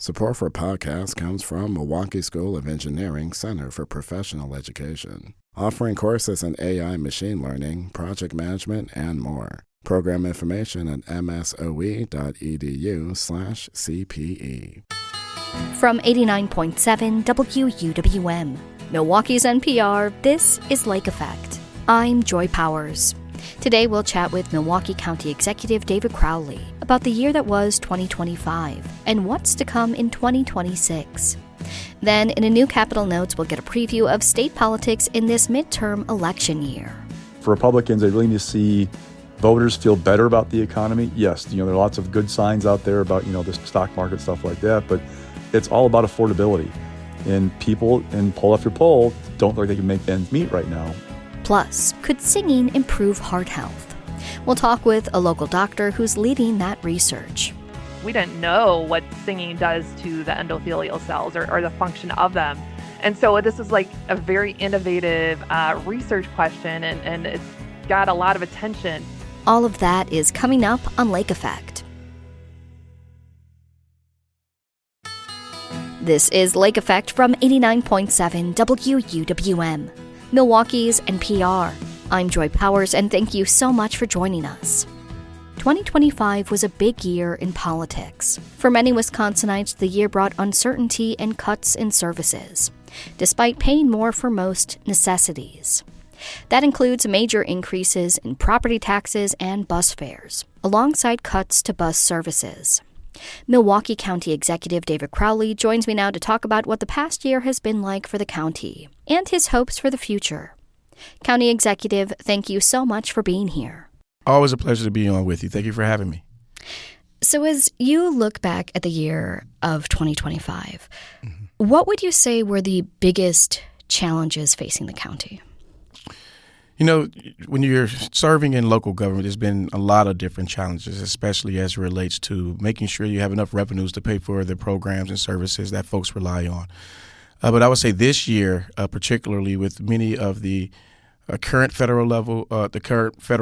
Support for podcasts comes from Milwaukee School of Engineering Center for Professional Education, offering courses in AI machine learning, project management, and more. Program information at msoe.edu/CPE. From 89.7 WUWM, Milwaukee's NPR, this is Lake Effect. I'm Joy Powers. Today we'll chat with Milwaukee County Executive David Crowley about the year that was 2025 and what's to come in 2026. Then, in a new Capitol Notes, we'll get a preview of state politics in this midterm election year. For Republicans, they really need to see voters feel better about the economy. Yes, there are lots of good signs out there about, the stock market, stuff like that, but it's all about affordability. And people, in poll after poll, don't think they can make ends meet right now. Plus, could singing improve heart health? We'll talk with a local doctor who's leading that research. We didn't know what singing does to the endothelial cells or the function of them. And so this is like a very innovative research question, and it's got a lot of attention. All of that is coming up on Lake Effect. This is Lake Effect from 89.7 WUWM, Milwaukee's NPR. I'm Joy Powers, and thank you so much for joining us. 2025 was a big year in politics. For many Wisconsinites, the year brought uncertainty and cuts in services, despite paying more for most necessities. That includes major increases in property taxes and bus fares, alongside cuts to bus services. Milwaukee County Executive David Crowley joins me now to talk about what the past year has been like for the county and his hopes for the future. County Executive, thank you so much for being here. Always a pleasure to be on with you. Thank you for having me. So as you look back at the year of 2025, what would you say were the biggest challenges facing the county? When you're serving in local government, there's been a lot of different challenges, especially as it relates to making sure you have enough revenues to pay for the programs and services that folks rely on. But I would say this year, particularly with many of the current federal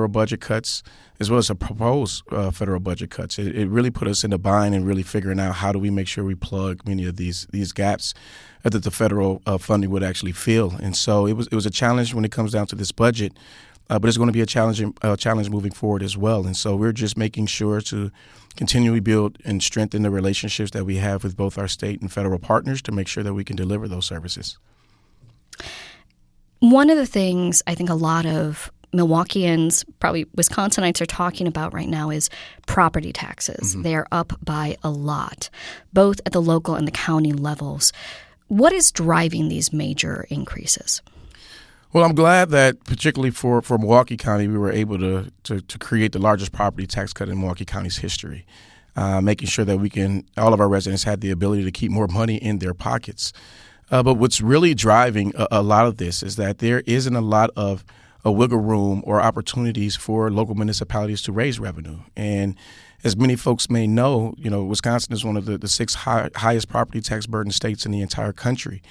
budget cuts, as well as the proposed federal budget cuts, it really put us in a bind and really figuring out how do we make sure we plug many of these gaps that the federal funding would actually fill. And so it was a challenge when it comes down to this budget, but it's going to be a challenge moving forward as well. And so we're just making sure to continually build and strengthen the relationships that we have with both our state and federal partners to make sure that we can deliver those services. One of the things I think a lot of Milwaukeeans, probably Wisconsinites, are talking about right now is property taxes. They are up by a lot, both at the local and the county levels. What is driving these major increases? Well, I'm glad that particularly for Milwaukee County, we were able to create the largest property tax cut in Milwaukee County's history, making sure that all of our residents had the ability to keep more money in their pockets. But what's really driving a lot of this is that there isn't a lot of a wiggle room or opportunities for local municipalities to raise revenue. And as many folks may know, Wisconsin is one of the six highest property tax burden states in the entire country.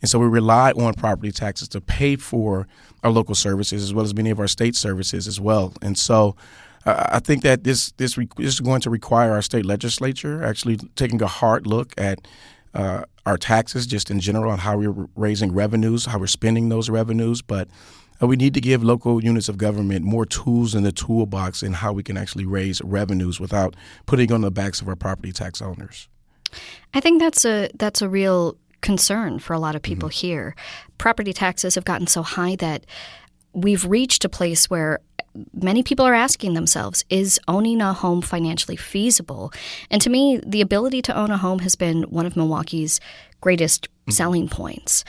And so we rely on property taxes to pay for our local services as well as many of our state services as well. And so I think that this is going to require our state legislature actually taking a hard look at our taxes just in general, on how we're raising revenues, how we're spending those revenues. But we need to give local units of government more tools in the toolbox in how we can actually raise revenues without putting on the backs of our property tax owners. I think that's a real concern for a lot of people here. Property taxes have gotten so high that we've reached a place where many people are asking themselves, is owning a home financially feasible? And to me, the ability to own a home has been one of Milwaukee's greatest selling points.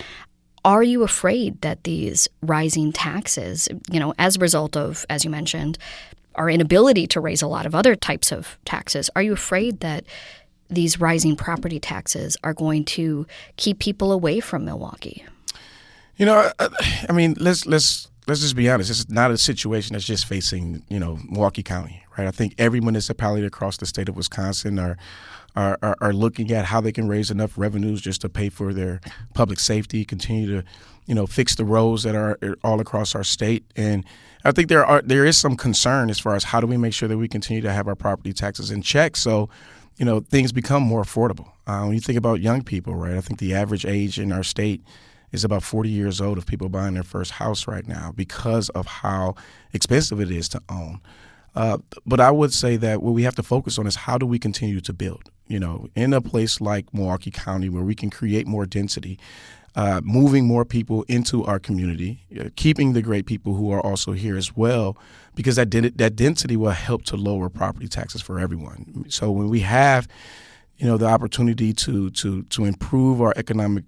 Are you afraid that these rising taxes, as a result of, as you mentioned, our inability to raise a lot of other types of taxes, are you afraid that these rising property taxes are going to keep people away from Milwaukee? Let's just be honest. This is not a situation that's just facing, Milwaukee County, right? I think every municipality across the state of Wisconsin are looking at how they can raise enough revenues just to pay for their public safety, continue to, fix the roads that are all across our state. And I think there is some concern as far as how do we make sure that we continue to have our property taxes in check so things become more affordable. When you think about young people, right, I think the average age in our state is about 40 years old of people buying their first house right now because of how expensive it is to own. But I would say that what we have to focus on is how do we continue to build, in a place like Milwaukee County where we can create more density, moving more people into our community, keeping the great people who are also here as well, because that density will help to lower property taxes for everyone. So when we have the opportunity to improve our economic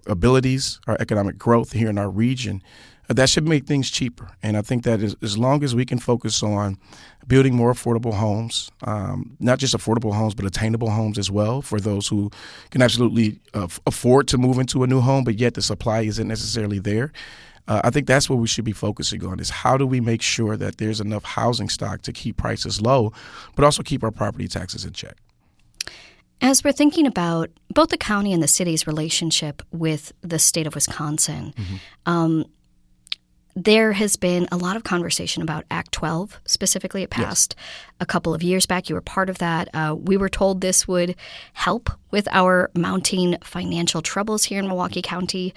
abilities, our economic growth here in our region, that should make things cheaper. And I think that as long as we can focus on building more affordable homes, not just affordable homes, but attainable homes as well for those who can absolutely afford to move into a new home, but yet the supply isn't necessarily there. I think that's what we should be focusing on is how do we make sure that there's enough housing stock to keep prices low, but also keep our property taxes in check. As we're thinking about both the county and the city's relationship with the state of Wisconsin, there has been a lot of conversation about Act 12 specifically. It passed a couple of years back. You were part of that. We were told this would help with our mounting financial troubles here in Milwaukee County.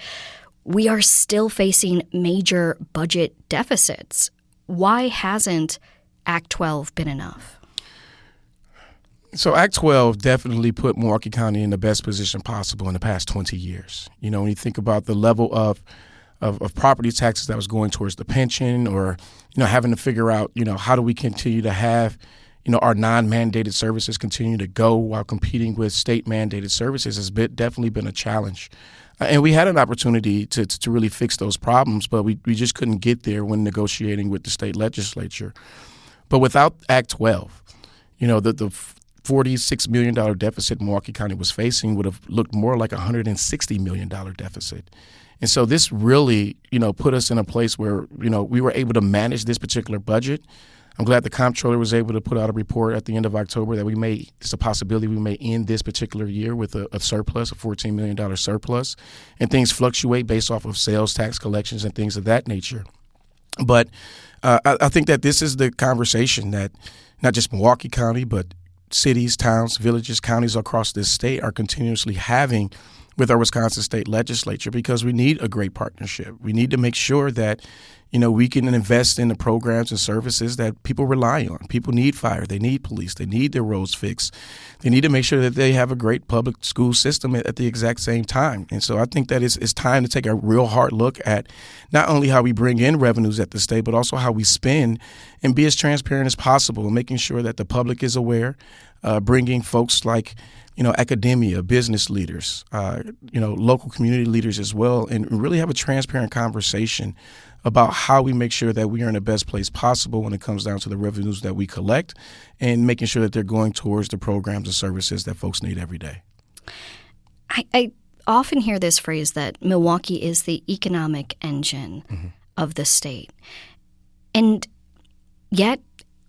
We are still facing major budget deficits. Why hasn't Act 12 been enough? So Act 12 definitely put Milwaukee County in the best position possible in the past 20 years. When you think about the level of property taxes that was going towards the pension or, having to figure out, how do we continue to have, our non-mandated services continue to go while competing with state-mandated services has definitely been a challenge. And we had an opportunity to really fix those problems, but we just couldn't get there when negotiating with the state legislature. But without Act 12, the $46 million deficit Milwaukee County was facing would have looked more like a $160 million deficit. And so this really, put us in a place where, we were able to manage this particular budget. I'm glad the comptroller was able to put out a report at the end of October that it's a possibility we may end this particular year with a surplus, a $14 million surplus, and things fluctuate based off of sales tax collections and things of that nature. But I think that this is the conversation that not just Milwaukee County, but cities, towns, villages, counties across this state are continuously having with our Wisconsin state legislature, because we need a great partnership. We need to make sure that, we can invest in the programs and services that people rely on. People need fire. They need police. They need their roads fixed. They need to make sure that they have a great public school system at the exact same time. And so I think that it's time to take a real hard look at not only how we bring in revenues at the state, but also how we spend and be as transparent as possible, and making sure that the public is aware, bringing folks like academia, business leaders, local community leaders as well, and really have a transparent conversation about how we make sure that we are in the best place possible when it comes down to the revenues that we collect and making sure that they're going towards the programs and services that folks need every day. I often hear this phrase that Milwaukee is the economic engine of the state. And yet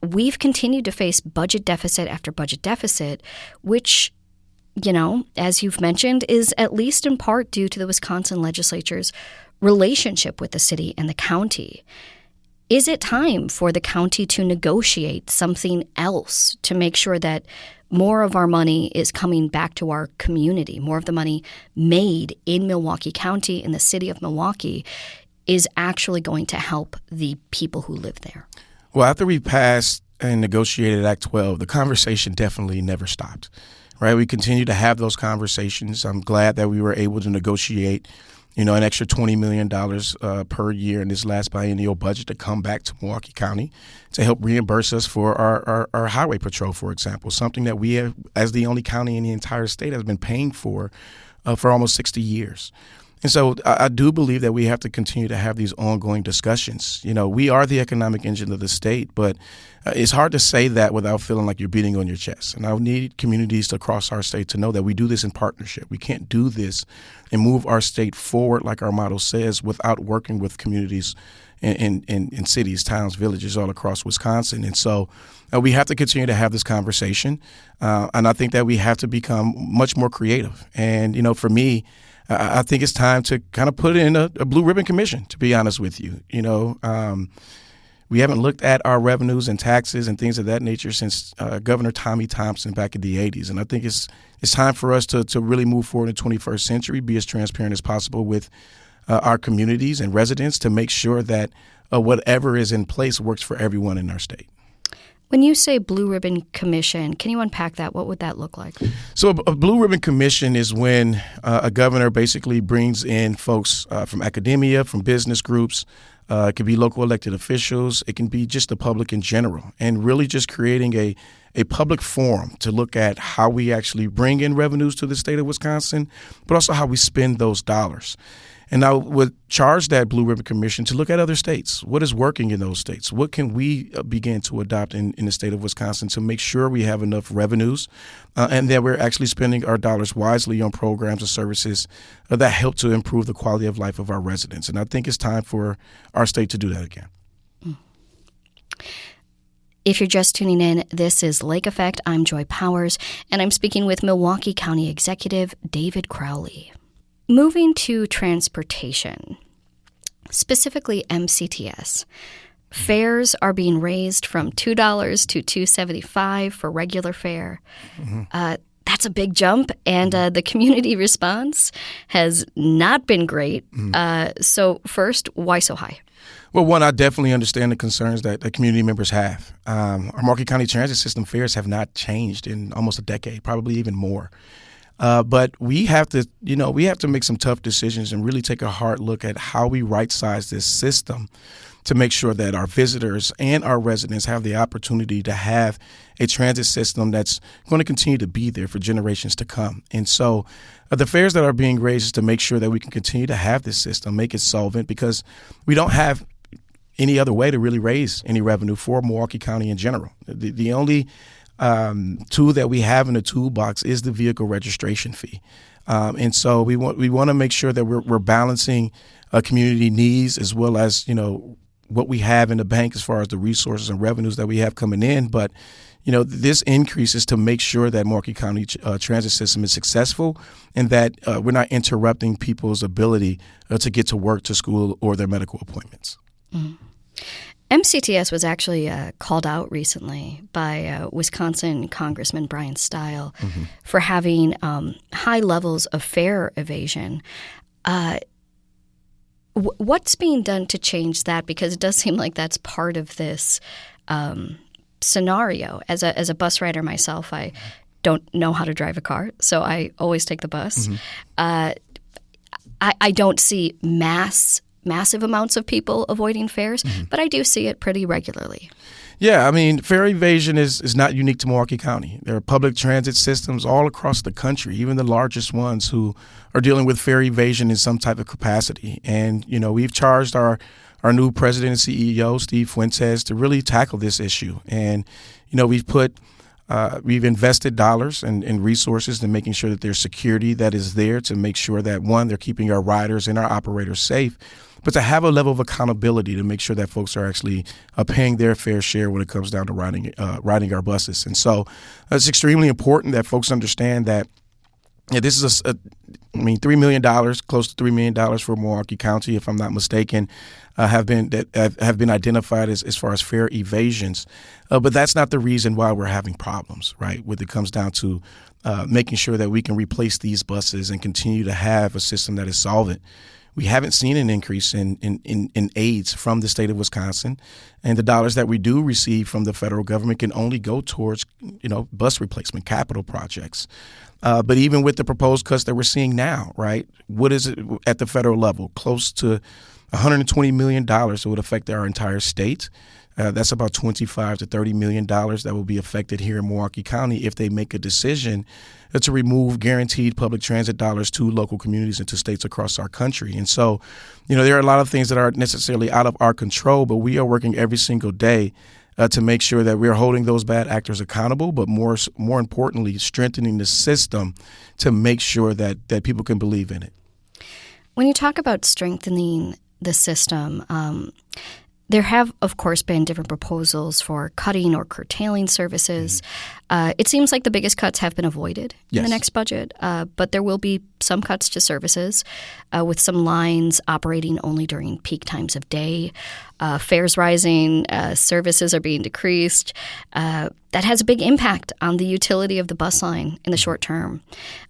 we've continued to face budget deficit after budget deficit, which, as you've mentioned, is at least in part due to the Wisconsin legislature's relationship with the city and the county. Is it time for the county to negotiate something else to make sure that more of our money is coming back to our community, more of the money made in Milwaukee County, in the city of Milwaukee, is actually going to help the people who live there? Well, after we passed and negotiated Act 12, the conversation definitely never stopped, right? We continue to have those conversations. I'm glad that we were able to negotiate, an extra $20 million per year in this last biennial budget to come back to Milwaukee County to help reimburse us for our highway patrol, for example, something that we have, as the only county in the entire state, has been paying for almost 60 years. And so I do believe that we have to continue to have these ongoing discussions. We are the economic engine of the state, but it's hard to say that without feeling like you're beating on your chest. And I need communities across our state to know that we do this in partnership. We can't do this and move our state forward, like our motto says, without working with communities in cities, towns, villages all across Wisconsin. And so we have to continue to have this conversation. And I think that we have to become much more creative. And, for me, I think it's time to kind of put in a blue ribbon commission, to be honest with you. We haven't looked at our revenues and taxes and things of that nature since Governor Tommy Thompson back in the 80s. And I think it's time for us to really move forward in the 21st century, be as transparent as possible with our communities and residents to make sure that whatever is in place works for everyone in our state. When you say Blue Ribbon Commission, can you unpack that? What would that look like? So a Blue Ribbon Commission is when a governor basically brings in folks from academia, from business groups. It could be local elected officials. It can be just the public in general, and really just creating a public forum to look at how we actually bring in revenues to the state of Wisconsin, but also how we spend those dollars. And I would charge that Blue Ribbon Commission to look at other states. What is working in those states? What can we begin to adopt in the state of Wisconsin to make sure we have enough revenues and that we're actually spending our dollars wisely on programs and services that help to improve the quality of life of our residents? And I think it's time for our state to do that again. If you're just tuning in, this is Lake Effect. I'm Joy Powers, and I'm speaking with Milwaukee County Executive David Crowley. Moving to transportation, specifically MCTS, fares are being raised from $2 to $2.75 for regular fare. Mm-hmm. That's a big jump, and the community response has not been great. Mm-hmm. So first, why so high? Well, one, I definitely understand the concerns that the community members have. Our Milwaukee County transit system fares have not changed in almost a decade, probably even more. But we have to make some tough decisions and really take a hard look at how we right-size this system to make sure that our visitors and our residents have the opportunity to have a transit system that's going to continue to be there for generations to come. And so the fares that are being raised is to make sure that we can continue to have this system, make it solvent, because we don't have any other way to really raise any revenue for Milwaukee County in general. The only tool that we have in the toolbox is the vehicle registration fee. And so we want to make sure that we're balancing community needs as well as, what we have in the bank as far as the resources and revenues that we have coming in. But, this increase is to make sure that Milwaukee County transit system is successful and that we're not interrupting people's ability to get to work, to school, or their medical appointments. Mm. MCTS was actually called out recently by Wisconsin Congressman Brian Stile for having high levels of fare evasion. What's being done to change that? Because it does seem like that's part of this scenario. As a bus rider myself, I don't know how to drive a car, so I always take the bus. Mm-hmm. I don't see massive amounts of people avoiding fares, but I do see it pretty regularly. Yeah, fare evasion is not unique to Milwaukee County. There are public transit systems all across the country, even the largest ones, who are dealing with fare evasion in some type of capacity. And, we've charged our new president and CEO, Steve Fuentes, to really tackle this issue. And, we've invested dollars and resources in making sure that there's security that is there to make sure that, one, they're keeping our riders and our operators safe, but to have a level of accountability to make sure that folks are actually paying their fair share when it comes down to riding our buses. And so it's extremely important that folks understand that this is $3 million, close to $3 million for Milwaukee County, if I'm not mistaken, have been identified as far as fare evasions. But that's not the reason why we're having problems, right? When it comes down to making sure that we can replace these buses and continue to have a system that is solvent. We haven't seen an increase in aids from the state of Wisconsin, and the dollars that we do receive from the federal government can only go towards, bus replacement, capital projects. But even with the proposed cuts that we're seeing now, right, what is it at the federal level? Close to $120 million that would affect our entire state. That's about $25 to $30 million that will be affected here in Milwaukee County if they make a decision to remove guaranteed public transit dollars to local communities and to states across our country. And so, there are a lot of things that aren't necessarily out of our control, but we are working every single day to make sure that we're holding those bad actors accountable, but more importantly, strengthening the system to make sure that people can believe in it. When you talk about strengthening the system, There have, of course, been different proposals for cutting or curtailing services. It seems like the biggest cuts have been avoided in the next budget, but there will be some cuts to services, with some lines operating only during peak times of day, fares rising, services are being decreased. That has a big impact on the utility of the bus line in the short term.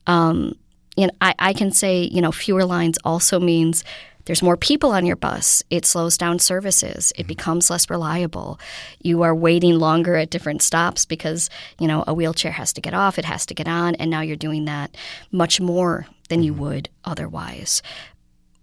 I can say, fewer lines also means there's more people on your bus. It slows down services. It becomes less reliable. You are waiting longer at different stops because, a wheelchair has to get off, it has to get on, and now you're doing that much more than you would otherwise.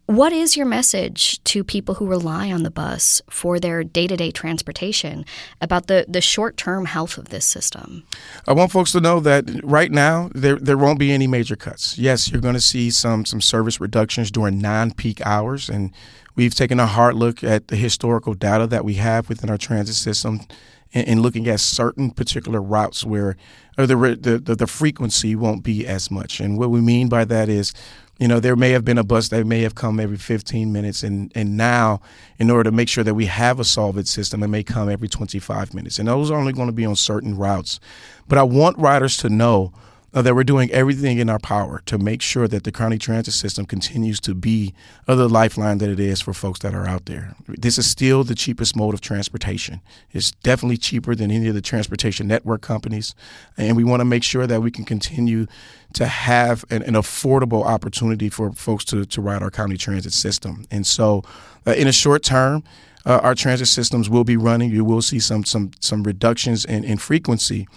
What is your message to people who rely on the bus for their day-to-day transportation about the short-term health of this system? I want folks to know that right now there won't be any major cuts. Yes, you're going to see some service reductions during non-peak hours, and we've taken a hard look at the historical data that we have within our transit system and looking at certain particular routes where the frequency won't be as much. And what we mean by that is, there may have been a bus that may have come every 15 minutes, and now, in order to make sure that we have a solvent system, it may come every 25 minutes. And those are only going to be on certain routes. But I want riders to know that we're doing everything in our power to make sure that the county transit system continues to be the lifeline that it is for folks that are out there. This is still the cheapest mode of transportation. It's definitely cheaper than any of the transportation network companies, and we want to make sure that we can continue to have an affordable opportunity for folks to ride our county transit system. And so in a short term, our transit systems will be running. You will see some reductions in frequency.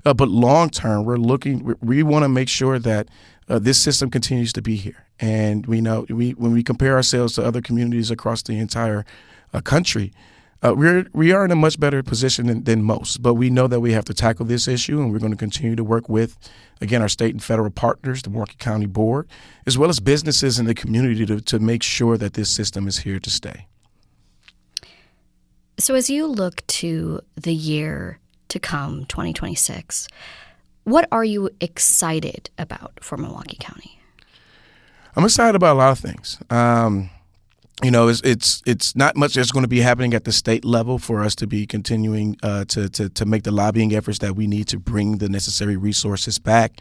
But long term, we want to make sure that this system continues to be here. And we know when we compare ourselves to other communities across the entire country, we are in a much better position than most. But we know that we have to tackle this issue, and we're going to continue to work with, again, our state and federal partners, the Milwaukee County Board, as well as businesses in the community to make sure that this system is here to stay. So as you look to the year to come, 2026, what are you excited about for Milwaukee County? I'm excited about a lot of things. It's not much that's going to be happening at the state level for us to be continuing to make the lobbying efforts that we need to bring the necessary resources back.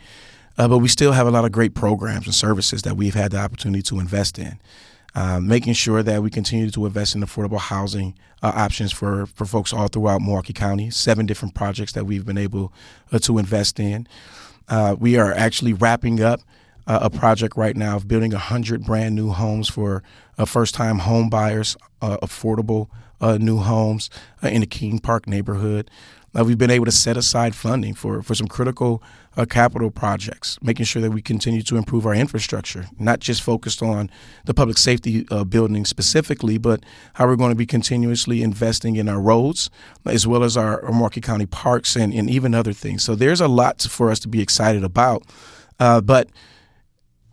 But we still have a lot of great programs and services that we've had the opportunity to invest in. Making sure that we continue to invest in affordable housing options for folks all throughout Milwaukee County, 7 different projects that we've been able to invest in. We are actually wrapping up a project right now of building 100 brand new homes for first-time home buyers, affordable new homes in the King Park neighborhood. We've been able to set aside funding for some critical capital projects, making sure that we continue to improve our infrastructure, not just focused on the public safety building specifically, but how we're going to be continuously investing in our roads, as well as our Milwaukee County parks and even other things. So there's a lot for us to be excited about, but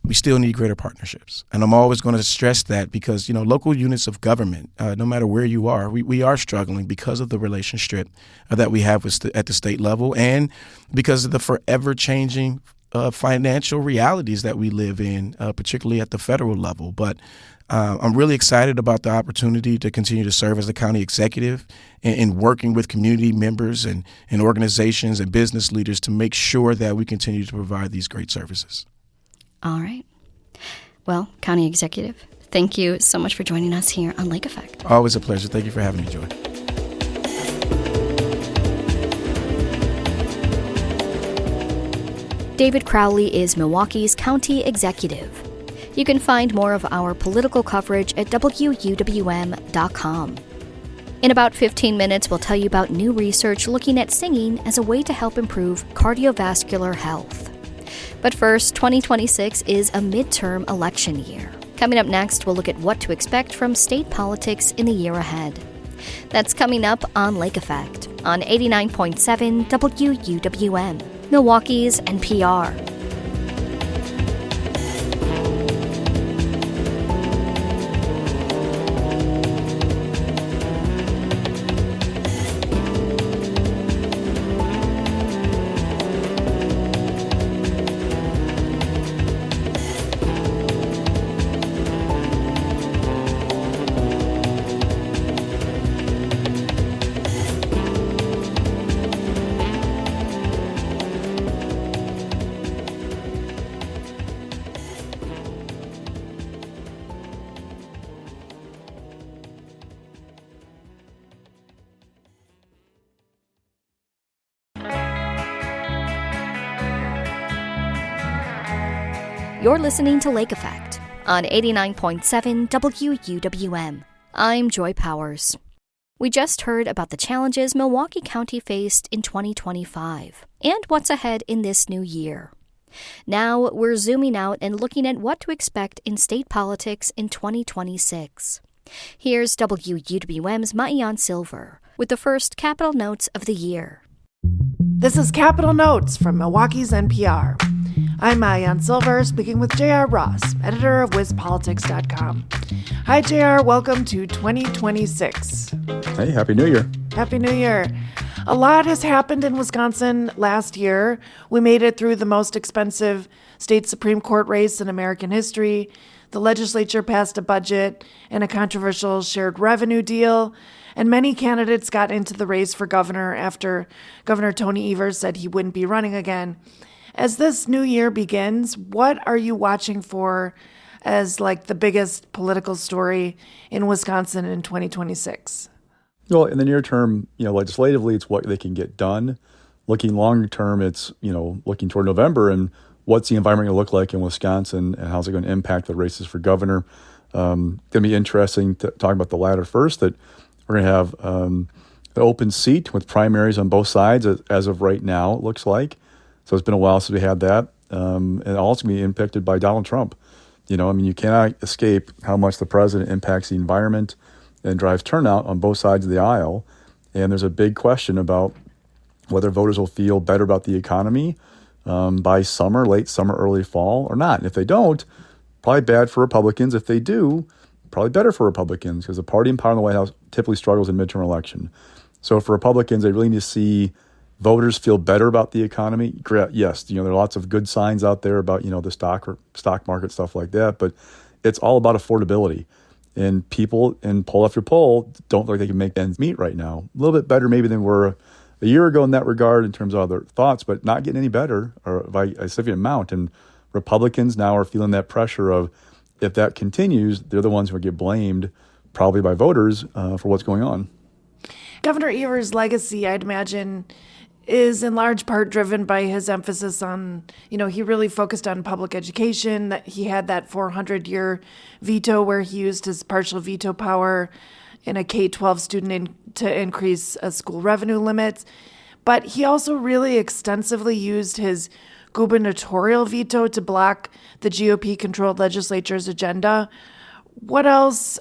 we still need greater partnerships. And I'm always going to stress that because, local units of government, no matter where you are, we are struggling because of the relationship that we have at the state level and because of the forever changing financial realities that we live in, particularly at the federal level. But I'm really excited about the opportunity to continue to serve as the county executive and working with community members and organizations and business leaders to make sure that we continue to provide these great services. All right. Well, County Executive, thank you so much for joining us here on Lake Effect. Always a pleasure. Thank you for having me, Joy. David Crowley is Milwaukee's County Executive. You can find more of our political coverage at WUWM.com. In about 15 minutes, we'll tell you about new research looking at singing as a way to help improve cardiovascular health. But first, 2026 is a midterm election year. Coming up next, we'll look at what to expect from state politics in the year ahead. That's coming up on Lake Effect on 89.7 WUWM, Milwaukee's NPR. You're listening to Lake Effect on 89.7 WUWM. I'm Joy Powers. We just heard about the challenges Milwaukee County faced in 2025 and what's ahead in this new year. Now we're zooming out and looking at what to expect in state politics in 2026. Here's WUWM's Maayan Silver with the first Capital Notes of the year. This is Capital Notes from Milwaukee's NPR. I'm Maayan Silver, speaking with J.R. Ross, editor of WizPolitics.com. Hi, J.R. Welcome to 2026. Hey, Happy New Year. Happy New Year. A lot has happened in Wisconsin last year. We made it through the most expensive state Supreme Court race in American history. The legislature passed a budget and a controversial shared revenue deal. And many candidates got into the race for governor after Governor Tony Evers said he wouldn't be running again. As this new year begins, what are you watching for as the biggest political story in Wisconsin in 2026? Well, in the near term, legislatively, it's what they can get done. Looking longer term, it's, looking toward November and what's the environment going to look like in Wisconsin and how's it going to impact the races for governor. Going to be interesting to talk about the latter first, that we're going to have an open seat with primaries on both sides as of right now, it looks like. So it's been a while since we had that. And also going to be impacted by Donald Trump. You cannot escape how much the president impacts the environment and drives turnout on both sides of the aisle. And there's a big question about whether voters will feel better about the economy by summer, late summer, early fall, or not. And if they don't, probably bad for Republicans. If they do, probably better for Republicans, because the party in power in the White House typically struggles in midterm election. So for Republicans, they really need to see voters feel better about the economy. Yes, there are lots of good signs out there about, the stock market, stuff like that, but it's all about affordability. And people in poll after poll don't look like they can make ends meet right now. A little bit better maybe than were a year ago in that regard in terms of other thoughts, but not getting any better or by a significant amount. And Republicans now are feeling that pressure of, if that continues, they're the ones who will get blamed probably by voters for what's going on. Governor Evers' legacy, I'd imagine, is in large part driven by his emphasis on, he really focused on public education, that he had that 400-year veto where he used his partial veto power in a K-12 student to increase school revenue limits. But he also really extensively used his gubernatorial veto to block the GOP-controlled legislature's agenda. What else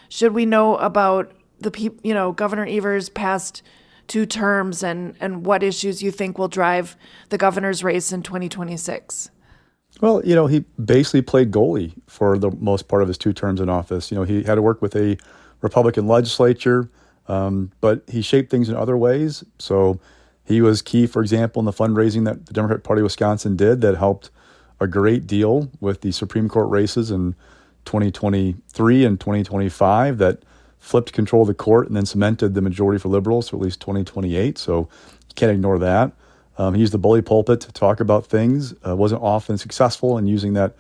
should we know about Governor Evers' past 2 terms and what issues you think will drive the governor's race in 2026? Well, he basically played goalie for the most part of his 2 terms in office. He had to work with a Republican legislature, but he shaped things in other ways. So he was key, for example, in the fundraising that the Democratic Party of Wisconsin did that helped a great deal with the Supreme Court races in 2023 and 2025 that flipped control of the court and then cemented the majority for liberals for at least 2028. So you can't ignore that. He used the bully pulpit to talk about things. Wasn't often successful in using that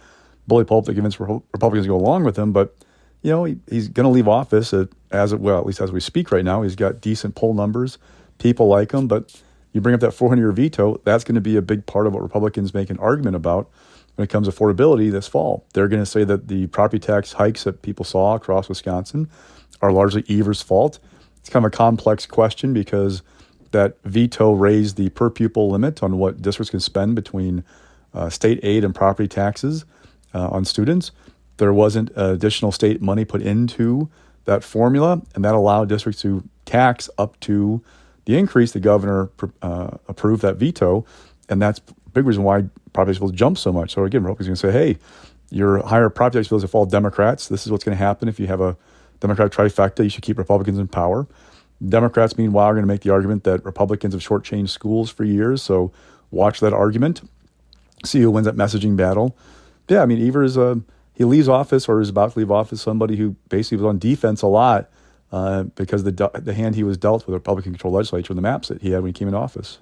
bully pulpit to convince Republicans to go along with him. But, he's going to leave office at least as we speak right now. He's got decent poll numbers. People like him. But you bring up that 400-year veto, that's going to be a big part of what Republicans make an argument about when it comes to affordability this fall. They're going to say that the property tax hikes that people saw across Wisconsin are largely Evers' fault. It's kind of a complex question because that veto raised the per pupil limit on what districts can spend between state aid and property taxes on students. There wasn't additional state money put into that formula, and that allowed districts to tax up to the increase. The governor approved that veto, and that's a big reason why property tax bills jumped so much. So again, Republicans are going to say, hey, your higher property tax bills will fall Democrats. This is what's going to happen if you have a Democratic trifecta. You should keep Republicans in power. Democrats, meanwhile, are going to make the argument that Republicans have shortchanged schools for years. So watch that argument. See who wins that messaging battle. Yeah, Evers, he leaves office or is about to leave office, somebody who basically was on defense a lot because the hand he was dealt with the Republican-controlled legislature and the maps that he had when he came into office.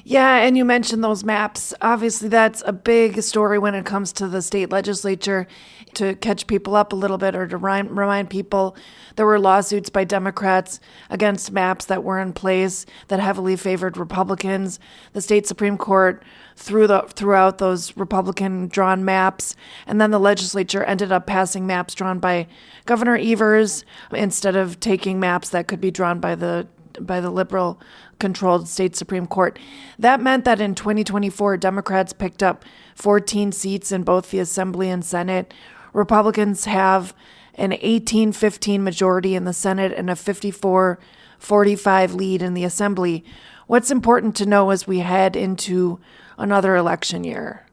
Yeah, and you mentioned those maps. Obviously, that's a big story when it comes to the state legislature. To catch people up a little bit, or to remind people, there were lawsuits by Democrats against maps that were in place that heavily favored Republicans. The state Supreme Court threw out those Republican-drawn maps, and then the legislature ended up passing maps drawn by Governor Evers instead of taking maps that could be drawn by the liberal-controlled state Supreme Court. That meant that in 2024, Democrats picked up 14 seats in both the Assembly and Senate. Republicans have an 18-15 majority in the Senate and a 54-45 lead in the Assembly. What's important to know as we head into another election year?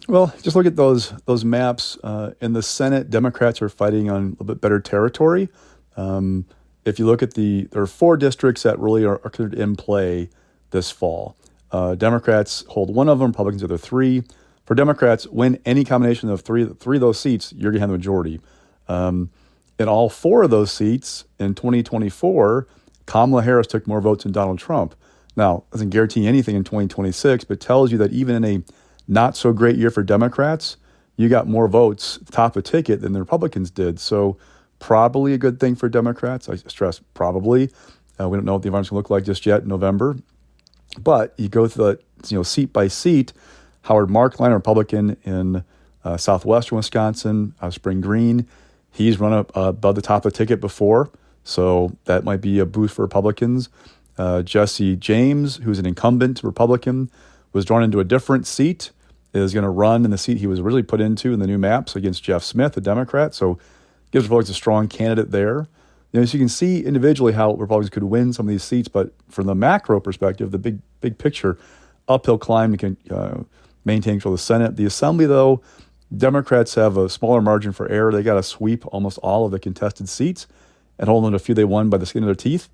Well, just look at those maps. In the Senate, Democrats are fighting on a little bit better territory. If you look at there are 4 districts that really are considered in play this fall. Democrats hold one of them, Republicans the other 3. For Democrats, win any combination of three of those seats, you're going to have the majority. In all 4 of those seats in 2024, Kamala Harris took more votes than Donald Trump. Now, doesn't guarantee anything in 2026, but tells you that even in a not so great year for Democrats, you got more votes top of ticket than the Republicans did. So probably a good thing for Democrats. I stress probably. We don't know what the environment's going to look like just yet in November. But you go through the seat by seat. Howard Markline, a Republican in southwestern Wisconsin, Spring Green, he's run up above the top of the ticket before, so that might be a boost for Republicans. Jesse James, who's an incumbent Republican, was drawn into a different seat, is going to run in the seat he was originally put into in the new maps against Jeff Smith, a Democrat, so gives Republicans a strong candidate there. So you can see individually how Republicans could win some of these seats, but from the macro perspective, the big picture, uphill climb to maintain control of the Senate. The Assembly, though, Democrats have a smaller margin for error. They got to sweep almost all of the contested seats and hold on to a few they won by the skin of their teeth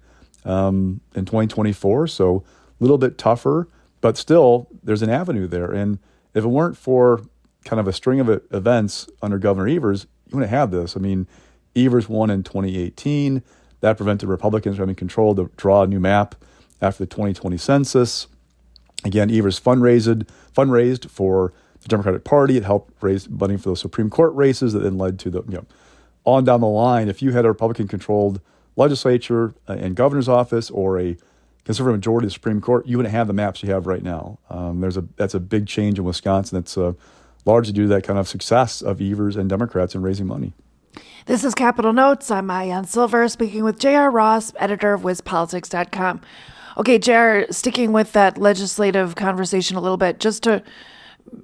in 2024. So a little bit tougher, but still there's an avenue there. And if it weren't for kind of a string of events under Governor Evers, you wouldn't have this. I mean, Evers won in 2018. That prevented Republicans from having control to draw a new map after the 2020 census. Again, Evers fundraised for the Democratic Party. It helped raise money for those Supreme Court races that then led to on down the line. If you had a Republican-controlled legislature and governor's office or a conservative majority of the Supreme Court, you wouldn't have the maps you have right now. That's a big change in Wisconsin. That's largely due to that kind of success of Evers and Democrats in raising money. This is Capital Notes. I'm Maayan Silver, speaking with J.R. Ross, editor of WizPolitics.com. Okay, J.R., sticking with that legislative conversation a little bit, just to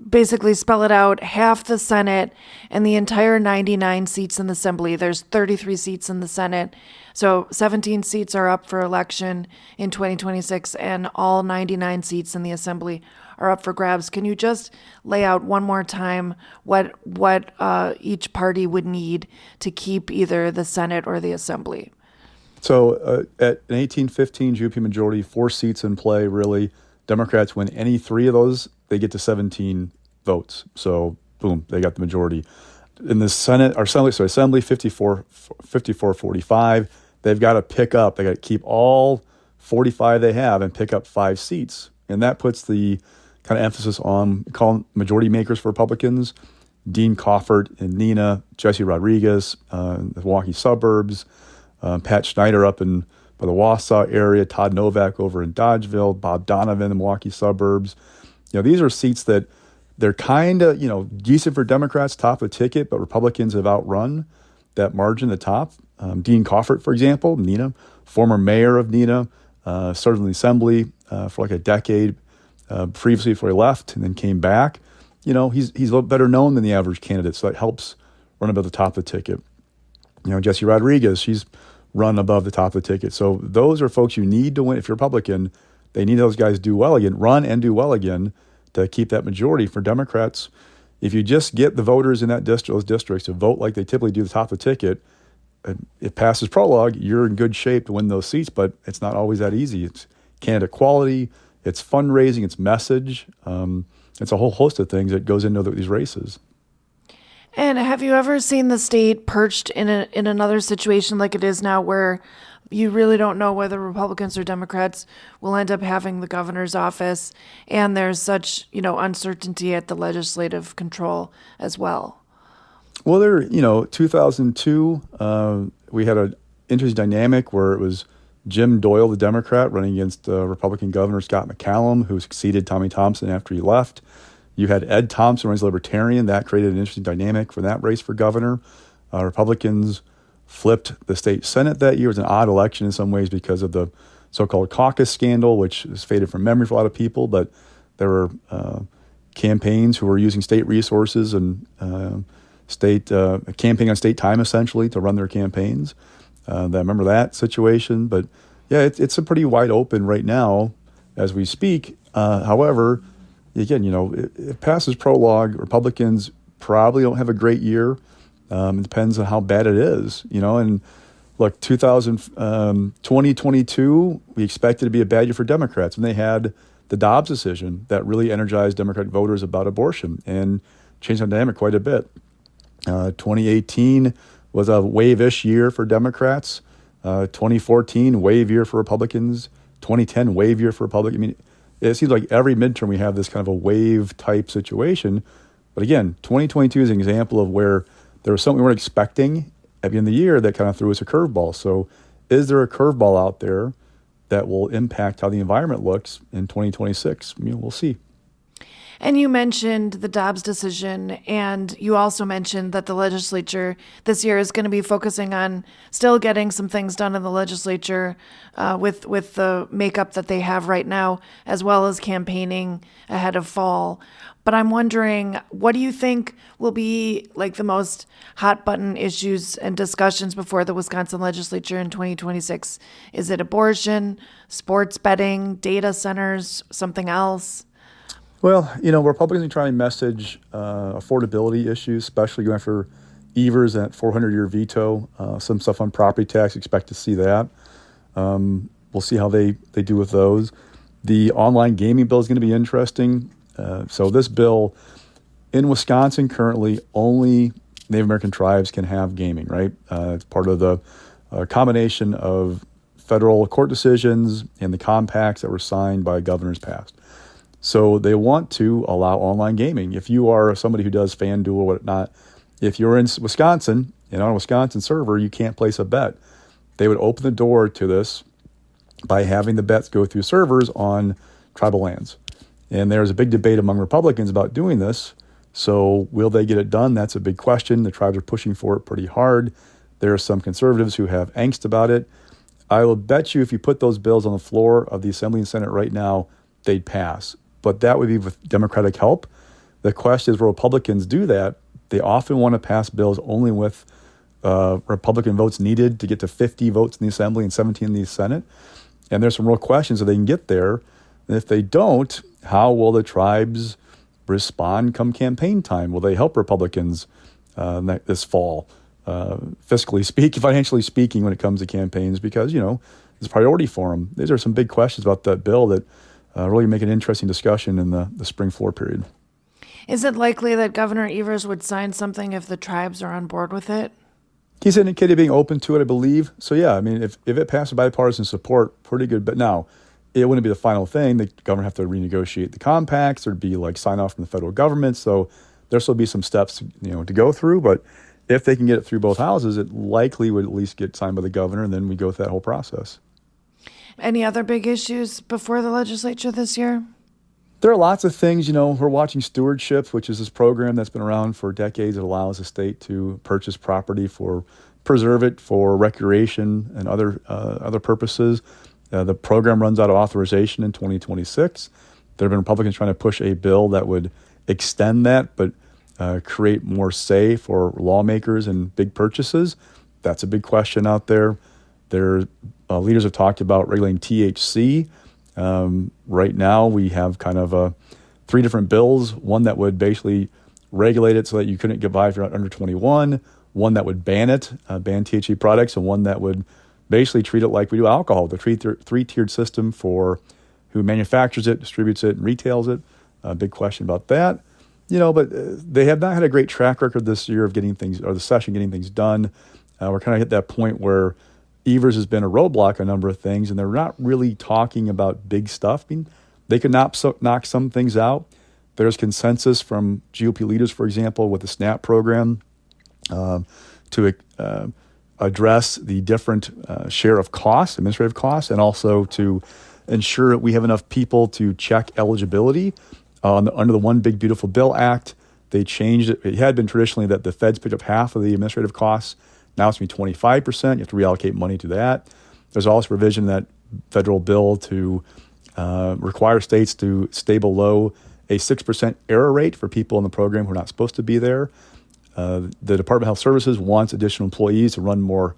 basically spell it out, half the Senate and the entire 99 seats in the Assembly. There's 33 seats in the Senate. So 17 seats are up for election in 2026, and all 99 seats in the Assembly are up for grabs. Can you just lay out one more time what each party would need to keep either the Senate or the Assembly? So at an 18-15 GOP majority, 4 seats in play, really. Democrats win any 3 of those, they get to 17 votes. So, boom, they got the majority. In the Assembly, 54-45, they've got to pick up. They got to keep all 45 they have and pick up 5 seats. And that puts the kind of emphasis on calling majority makers for Republicans. Dean Coffert and Nina, Jesse Rodriguez, the Milwaukee suburbs, Pat Schneider up by the Wausau area, Todd Novak over in Dodgeville, Bob Donovan, the Milwaukee suburbs. These are seats that they're kind of, decent for Democrats, top of the ticket, but Republicans have outrun that margin at the top. Dean Coffert, for example, Nina, former mayor of Nina, served in the Assembly for like a decade previously before he left and then came back. He's a little better known than the average candidate, so that helps run above the top of the ticket. Jesse Rodriguez, she's run above the top of the ticket. So those are folks you need to win. If you're Republican, they need those guys do well again, run and do well again to keep that majority. For Democrats, if you just get the voters in those districts to vote like they typically do the top of the ticket, it passes prologue, you're in good shape to win those seats, but it's not always that easy. It's candidate quality, it's fundraising, it's message. It's a whole host of things that goes into these races. And have you ever seen the state perched in another situation like it is now, where You really don't know whether Republicans or Democrats will end up having the governor's office, and there's such, uncertainty at the legislative control as well. Well, 2002, we had an interesting dynamic where it was Jim Doyle, the Democrat, running against Republican Governor Scott McCallum, who succeeded Tommy Thompson after he left. You had Ed Thompson, running as Libertarian. That created an interesting dynamic for that race for governor. Republicans flipped the state Senate that year. It was an odd election in some ways because of the so-called caucus scandal, which is faded from memory for a lot of people. But there were campaigns who were using state resources and campaigning on state time, essentially, to run their campaigns. I remember that situation. But, yeah, it's a pretty wide open right now as we speak. However, again, it passes prologue. Republicans probably don't have a great year. It depends on how bad it is, and look, 2022, we expected to be a bad year for Democrats, and they had the Dobbs decision that really energized Democratic voters about abortion and changed the dynamic quite a bit. 2018 was a wave-ish year for Democrats. 2014, wave year for Republicans. 2010, wave year for Republicans. I mean, it seems like every midterm we have this kind of a wave-type situation. But again, 2022 is an example of where there was something we weren't expecting at the end of the year that kind of threw us a curveball. So is there a curveball out there that will impact how the environment looks in 2026? We'll see. And you mentioned the Dobbs decision, and you also mentioned that the legislature this year is going to be focusing on still getting some things done in the legislature with the makeup that they have right now, as well as campaigning ahead of fall. But I'm wondering, what do you think will be like the most hot button issues and discussions before the Wisconsin legislature in 2026? Is it abortion, sports betting, data centers, something else? Well, Republicans are trying to message affordability issues, especially going after Evers and that 400-year veto. Some stuff on property tax, expect to see that. We'll see how they do with those. The online gaming bill is going to be interesting. So this bill, in Wisconsin currently, only Native American tribes can have gaming, right? It's part of the combination of federal court decisions and the compacts that were signed by governors past. So they want to allow online gaming. If you are somebody who does FanDuel or whatnot, if you're in Wisconsin and on a Wisconsin server, you can't place a bet. They would open the door to this by having the bets go through servers on tribal lands. And there's a big debate among Republicans about doing this. So will they get it done? That's a big question. The tribes are pushing for it pretty hard. There are some conservatives who have angst about it. I will bet you if you put those bills on the floor of the Assembly and Senate right now, they'd pass. But that would be with Democratic help. The question is, will Republicans do that? They often want to pass bills only with Republican votes needed to get to 50 votes in the Assembly and 17 in the Senate. And there's some real questions if they can get there. And if they don't, how will the tribes respond come campaign time? Will they help Republicans this fall, financially speaking, when it comes to campaigns? Because, it's a priority for them. These are some big questions about that bill that really make an interesting discussion in the spring floor period. Is it likely that Governor Evers would sign something if the tribes are on board with it? He's indicated being open to it, I believe. So, yeah, I mean, if it passes bipartisan support, pretty good. But now, it wouldn't be the final thing. The governor have to renegotiate the compacts. There'd be sign off from the federal government. So there'll still be some steps, to go through. But if they can get it through both houses, it likely would at least get signed by the governor, and then we go through that whole process. Any other big issues before the legislature this year? There are lots of things. We're watching stewardship, which is this program that's been around for decades. It allows the state to purchase property preserve it for recreation and other purposes. The program runs out of authorization in 2026. There have been Republicans trying to push a bill that would extend that, but create more say for lawmakers and big purchases. That's a big question out there. Leaders have talked about regulating THC. Right now, we have kind of 3 different bills. One that would basically regulate it so that you couldn't get by if you're not under 21. One that would ban THC products, and one that would basically treat it like we do alcohol, the three-tiered system for who manufactures it, distributes it, and retails it. Big question about that. But they have not had a great track record this year of getting things, or the session getting things done. We're kind of at that point where Evers has been a roadblock on a number of things, and they're not really talking about big stuff. I mean, they could knock some things out. There's consensus from GOP leaders, for example, with the SNAP program to address the different share of costs, administrative costs, and also to ensure that we have enough people to check eligibility. Under the One Big Beautiful Bill Act, they changed it. It had been traditionally that the feds picked up half of the administrative costs. Now it's going to be 25%. You have to reallocate money to that. There's also provision in that federal bill to require states to stay below a 6% error rate for people in the program who are not supposed to be there. The Department of Health Services wants additional employees to run more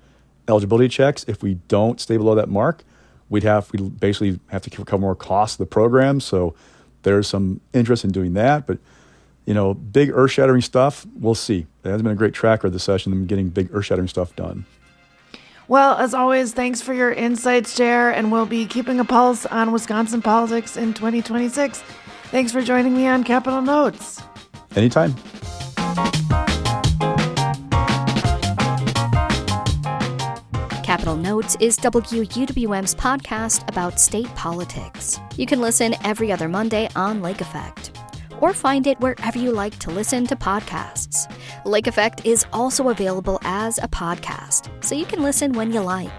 eligibility checks. If we don't stay below that mark, we basically have to cover more costs of the program. So there's some interest in doing that. But, big earth-shattering stuff, we'll see. It hasn't been a great track record of the session, them getting big earth-shattering stuff done. Well, as always, thanks for your insights, Jer, and we'll be keeping a pulse on Wisconsin politics in 2026. Thanks for joining me on Capitol Notes. Anytime. Capitol Notes is WUWM's podcast about state politics. You can listen every other Monday on Lake Effect, or find it wherever you like to listen to podcasts. Lake Effect is also available as a podcast, so you can listen when you like.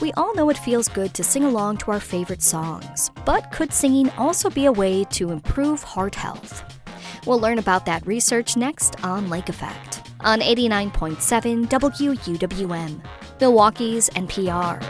We all know it feels good to sing along to our favorite songs, but could singing also be a way to improve heart health? We'll learn about that research next on Lake Effect on 89.7 WUWM, Milwaukee's NPR.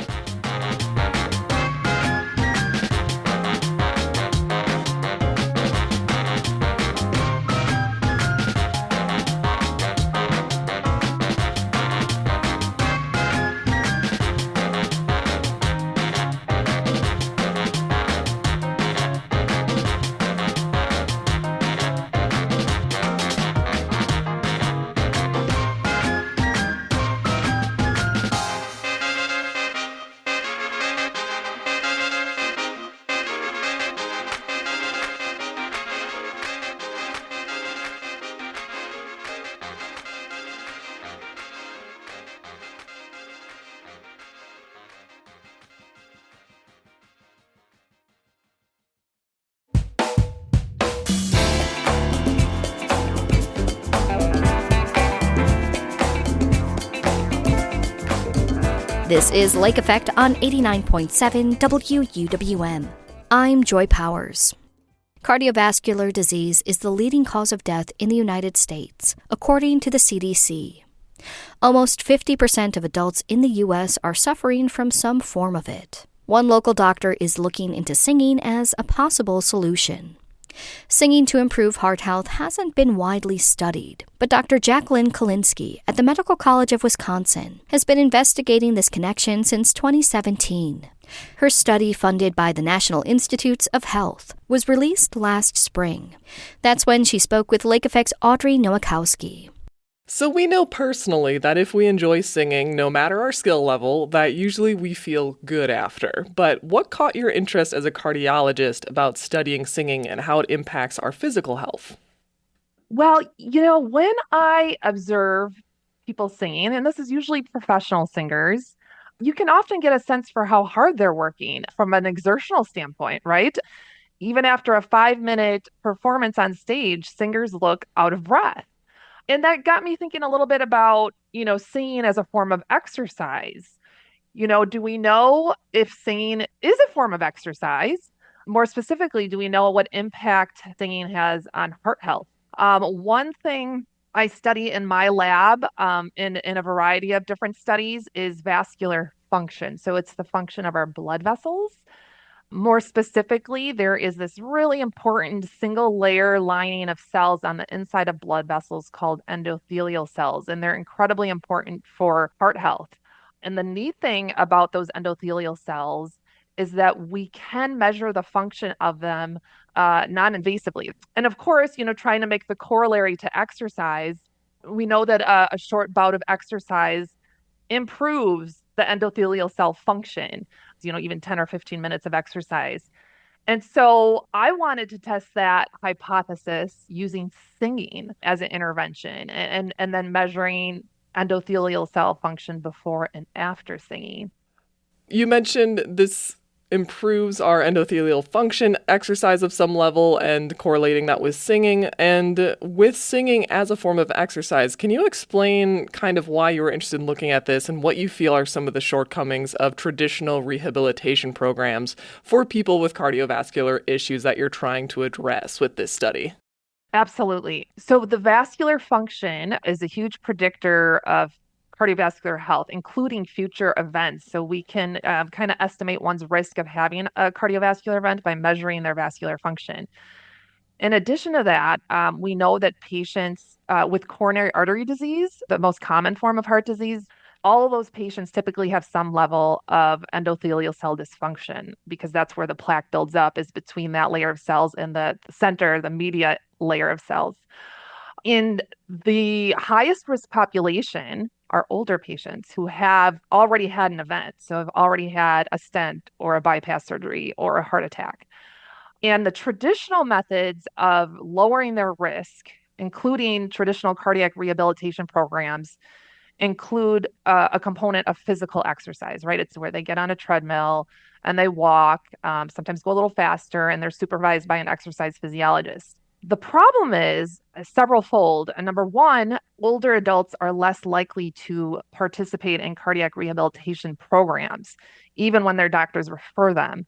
This is Lake Effect on 89.7 WUWM. I'm Joy Powers. Cardiovascular disease is the leading cause of death in the United States, according to the CDC. Almost 50% of adults in the U.S. are suffering from some form of it. One local doctor is looking into singing as a possible solution. Singing to improve heart health hasn't been widely studied, but Dr. Jacqueline Kalinsky at the Medical College of Wisconsin has been investigating this connection since 2017. Her study, funded by the National Institutes of Health, was released last spring. That's when she spoke with Lake Effect's Audrey Nowakowski. So we know personally that if we enjoy singing, no matter our skill level, that usually we feel good after. But what caught your interest as a cardiologist about studying singing and how it impacts our physical health? Well, when I observe people singing, and this is usually professional singers, you can often get a sense for how hard they're working from an exertional standpoint, right? Even after a 5-minute performance on stage, singers look out of breath. And that got me thinking a little bit about, singing as a form of exercise. Do we know if singing is a form of exercise? More specifically, do we know what impact singing has on heart health? One thing I study in my lab in a variety of different studies is vascular function. So it's the function of our blood vessels. More specifically, there is this really important single layer lining of cells on the inside of blood vessels called endothelial cells, and they're incredibly important for heart health. And the neat thing about those endothelial cells is that we can measure the function of them non-invasively. And of course, trying to make the corollary to exercise, we know that a short bout of exercise improves the endothelial cell function, even 10 or 15 minutes of exercise. And so I wanted to test that hypothesis using singing as an intervention and then measuring endothelial cell function before and after singing. You mentioned this improves our endothelial function, exercise of some level, and correlating that with singing. And with singing as a form of exercise, can you explain kind of why you were interested in looking at this and what you feel are some of the shortcomings of traditional rehabilitation programs for people with cardiovascular issues that you're trying to address with this study? Absolutely. So the vascular function is a huge predictor of cardiovascular health, including future events. So we can kind of estimate one's risk of having a cardiovascular event by measuring their vascular function. In addition to that, we know that patients with coronary artery disease, the most common form of heart disease, all of those patients typically have some level of endothelial cell dysfunction because that's where the plaque builds up, is between that layer of cells and the center, the media layer of cells. In the highest risk population are older patients who have already had an event, so have already had a stent or a bypass surgery or a heart attack. And the traditional methods of lowering their risk, including traditional cardiac rehabilitation programs, include a component of physical exercise, right? It's where they get on a treadmill and they walk, sometimes go a little faster, and they're supervised by an exercise physiologist. The problem is several fold. And number one, older adults are less likely to participate in cardiac rehabilitation programs, even when their doctors refer them.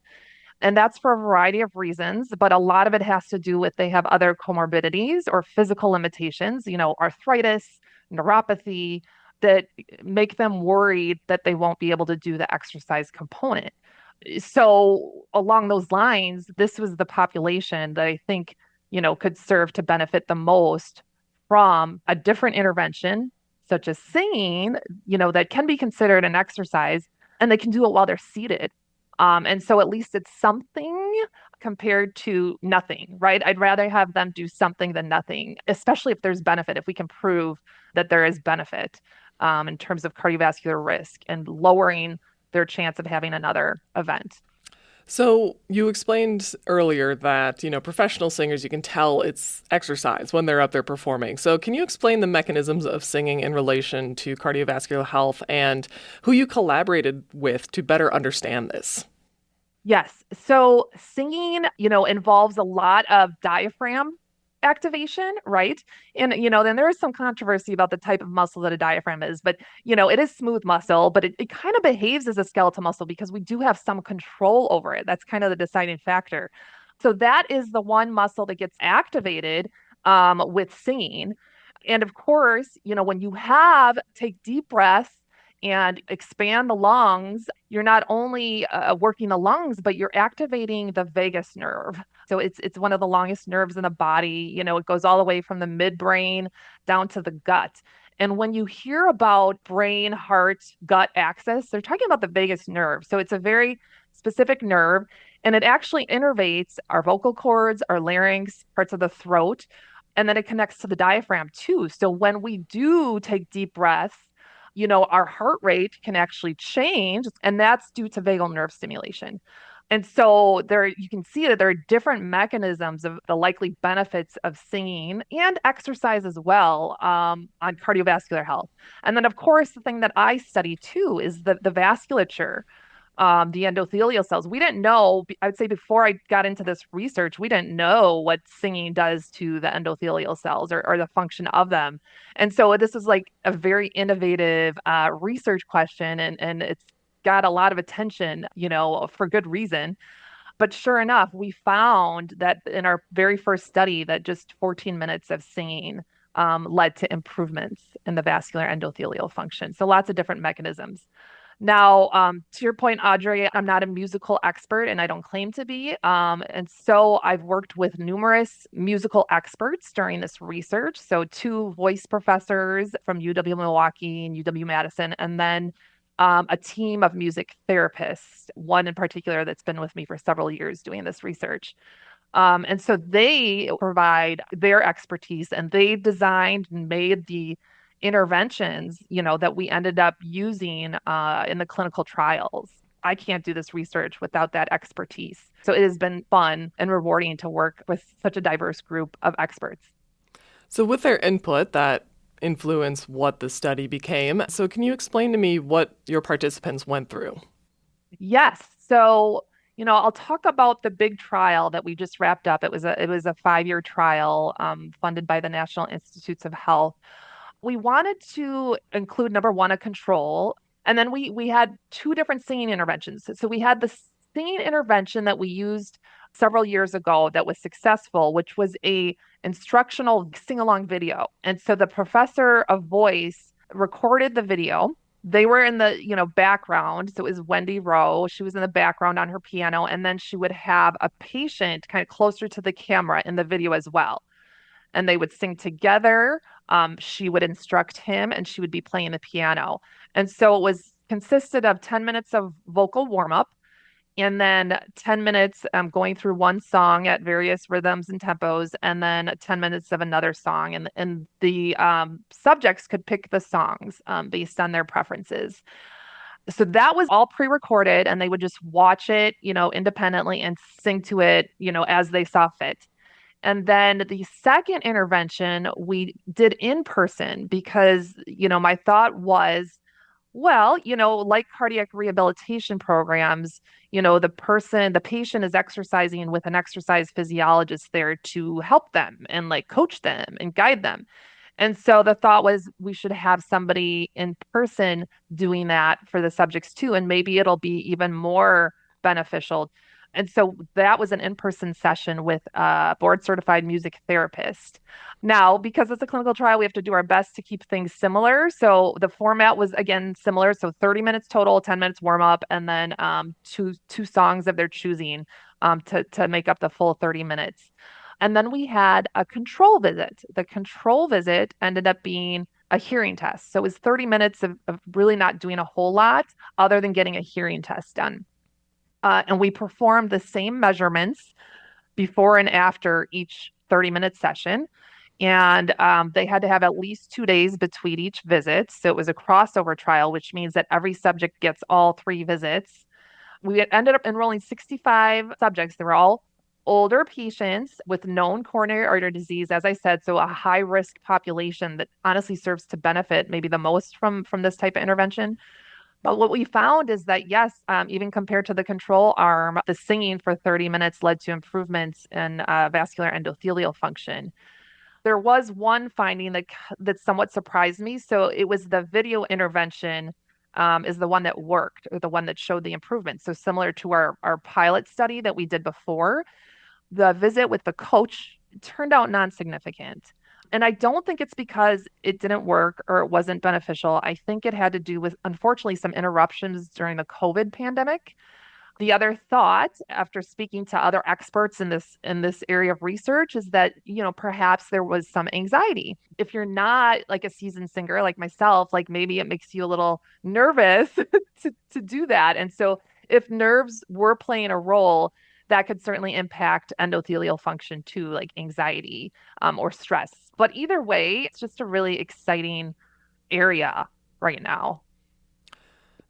And that's for a variety of reasons, but a lot of it has to do with they have other comorbidities or physical limitations, arthritis, neuropathy, that make them worried that they won't be able to do the exercise component. So along those lines, this was the population that I think, could serve to benefit the most from a different intervention, such as singing, that can be considered an exercise, and they can do it while they're seated. And so at least it's something compared to nothing, right? I'd rather have them do something than nothing, especially if there's benefit, if we can prove that there is benefit in terms of cardiovascular risk and lowering their chance of having another event. So you explained earlier that, professional singers, you can tell it's exercise when they're up there performing. So can you explain the mechanisms of singing in relation to cardiovascular health and who you collaborated with to better understand this? Yes. So singing, involves a lot of diaphragm activation, right? And, then there is some controversy about the type of muscle that a diaphragm is, but, it is smooth muscle, but it kind of behaves as a skeletal muscle because we do have some control over it. That's kind of the deciding factor. So that is the one muscle that gets activated with singing. And of course, when you take deep breaths and expand the lungs, you're not only working the lungs, but you're activating the vagus nerve. So it's one of the longest nerves in the body. It goes all the way from the midbrain down to the gut. And when you hear about brain, heart, gut axis, they're talking about the vagus nerve. So it's a very specific nerve, and it actually innervates our vocal cords, our larynx, parts of the throat, and then it connects to the diaphragm too. So when we do take deep breaths, our heart rate can actually change, and that's due to vagal nerve stimulation. And so you can see that there are different mechanisms of the likely benefits of singing and exercise as well on cardiovascular health. And then, of course, the thing that I study too is the vasculature, the endothelial cells. We didn't know, I would say before I got into this research, we didn't know what singing does to the endothelial cells or the function of them. And so this is like a very innovative research question, and it's got a lot of attention, for good reason. But sure enough, we found that in our very first study that just 14 minutes of singing led to improvements in the vascular endothelial function. So lots of different mechanisms. Now, to your point, Audrey, I'm not a musical expert and I don't claim to be. And so I've worked with numerous musical experts during this research. So 2 voice professors from UW-Milwaukee and UW-Madison, and then a team of music therapists, one in particular that's been with me for several years doing this research. And so they provide their expertise, and they designed and made the interventions, that we ended up using in the clinical trials. I can't do this research without that expertise. So it has been fun and rewarding to work with such a diverse group of experts. So with their input that influence what the study became. So can you explain to me what your participants went through? Yes. So, I'll talk about the big trial that we just wrapped up. It was a 5-year trial funded by the National Institutes of Health. We wanted to include number one, a control, and then we had two different singing interventions. So we had the singing intervention that we used several years ago that was successful, which was a instructional sing-along video. And so the professor of voice recorded the video. They were in the, background. So it was Wendy Rowe. She was in the background on her piano, and then she would have a patient kind of closer to the camera in the video as well, and they would sing together. She would instruct him and she would be playing the piano. And so it was consisted of 10 minutes of vocal warm up and then 10 minutes going through one song at various rhythms and tempos, and then 10 minutes of another song. And the subjects could pick the songs based on their preferences. So that was all pre-recorded, and they would just watch it, independently and sing to it, as they saw fit. And then the second intervention we did in person because, my thought was, well, like cardiac rehabilitation programs, the patient is exercising with an exercise physiologist there to help them and like coach them and guide them. And so the thought was we should have somebody in person doing that for the subjects too. And maybe it'll be even more beneficial. And so that was an in-person session with a board-certified music therapist. Now, because it's a clinical trial, we have to do our best to keep things similar. So the format was, again, similar. So 30 minutes total, 10 minutes warm-up, and then two songs of their choosing to make up the full 30 minutes. And then we had a control visit. The control visit ended up being a hearing test. So it was 30 minutes of really not doing a whole lot other than getting a hearing test done. And we performed the same measurements before and after each 30-minute session. And they had to have at least 2 days between each visit. So it was a crossover trial, which means that every subject gets all 3 visits. We ended up enrolling 65 subjects. They were all older patients with known coronary artery disease, as I said, so a high risk population that honestly serves to benefit maybe the most from this type of intervention. But what we found is that, yes, even compared to the control arm, the singing for 30 minutes led to improvements in vascular endothelial function. There was one finding that somewhat surprised me. So it was the video intervention is the one that worked, or the one that showed the improvement. So similar to our pilot study that we did before, the visit with the coach turned out non-significant. And I don't think it's because it didn't work or it wasn't beneficial. I think it had to do with, unfortunately, some interruptions during the COVID pandemic. The other thought, after speaking to other experts in this area of research, is that, perhaps there was some anxiety. If you're not like a seasoned singer like myself, like maybe it makes you a little nervous to do that. And so if nerves were playing a role, that could certainly impact endothelial function too, like anxiety or stress. But either way, it's just a really exciting area right now.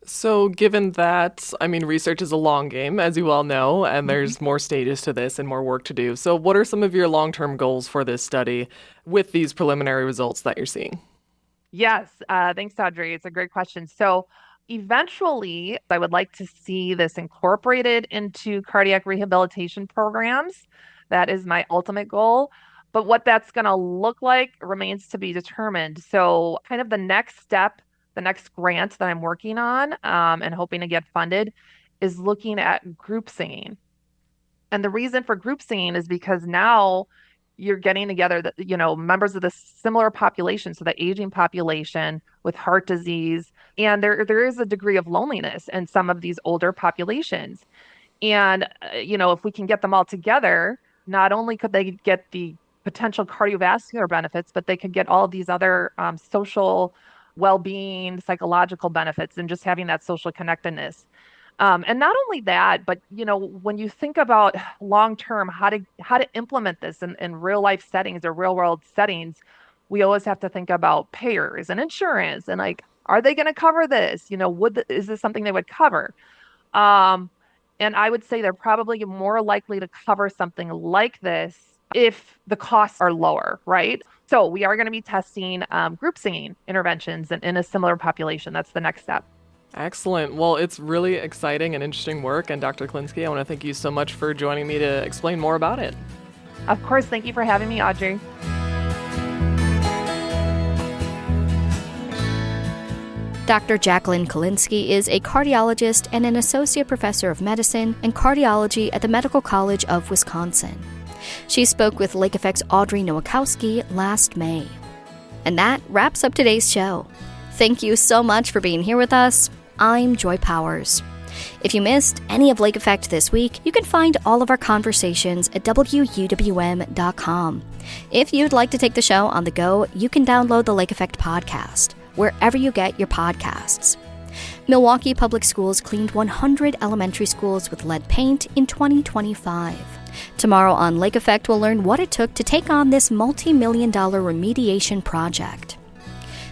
So, given that, research is a long game, as you well know, and there's more stages to this and more work to do. So, what are some of your long-term goals for this study with these preliminary results that you're seeing? Yes, thanks, Audrey. It's a great question. So, eventually, I would like to see this incorporated into cardiac rehabilitation programs. That is my ultimate goal. But what that's going to look like remains to be determined. So, kind of the next step, the next grant that I'm working on and hoping to get funded is looking at group singing. And the reason for group singing is because now you're getting together members of the similar population, so the aging population with heart disease, and there is a degree of loneliness in some of these older populations. And if we can get them all together, not only could they get the potential cardiovascular benefits, but they could get all of these other social well-being, psychological benefits, and just having that social connectedness. And not only that, but when you think about long-term, how to implement this in real life settings or real world settings, we always have to think about payers and insurance and like, are they going to cover this? Is this something they would cover? And I would say they're probably more likely to cover something like this if the costs are lower, right? So we are going to be testing group singing interventions in a similar population. That's the next step. Excellent. Well, it's really exciting and interesting work. And Dr. Klinsky, I want to thank you so much for joining me to explain more about it. Of course. Thank you for having me, Audrey. Dr. Jacqueline Klinsky is a cardiologist and an associate professor of medicine and cardiology at the Medical College of Wisconsin. She spoke with Lake Effect's Audrey Nowakowski last May. And that wraps up today's show. Thank you so much for being here with us. I'm Joy Powers. If you missed any of Lake Effect this week, you can find all of our conversations at WUWM.com. If you'd like to take the show on the go, you can download the Lake Effect podcast wherever you get your podcasts. Milwaukee Public Schools cleaned 100 elementary schools with lead paint in 2025. Tomorrow on Lake Effect, we'll learn what it took to take on this multi-million-dollar remediation project.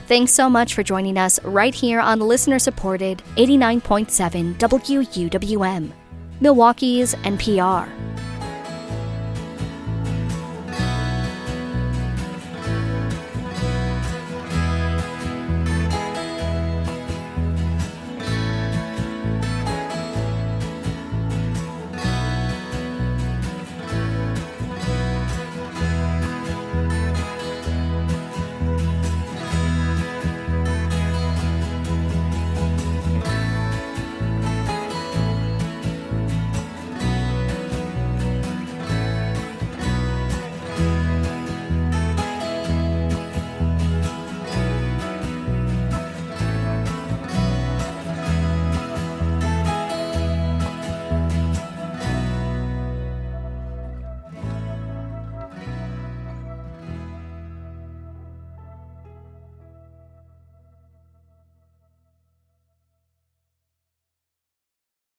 Thanks so much for joining us right here on listener-supported 89.7 WUWM, Milwaukee's NPR.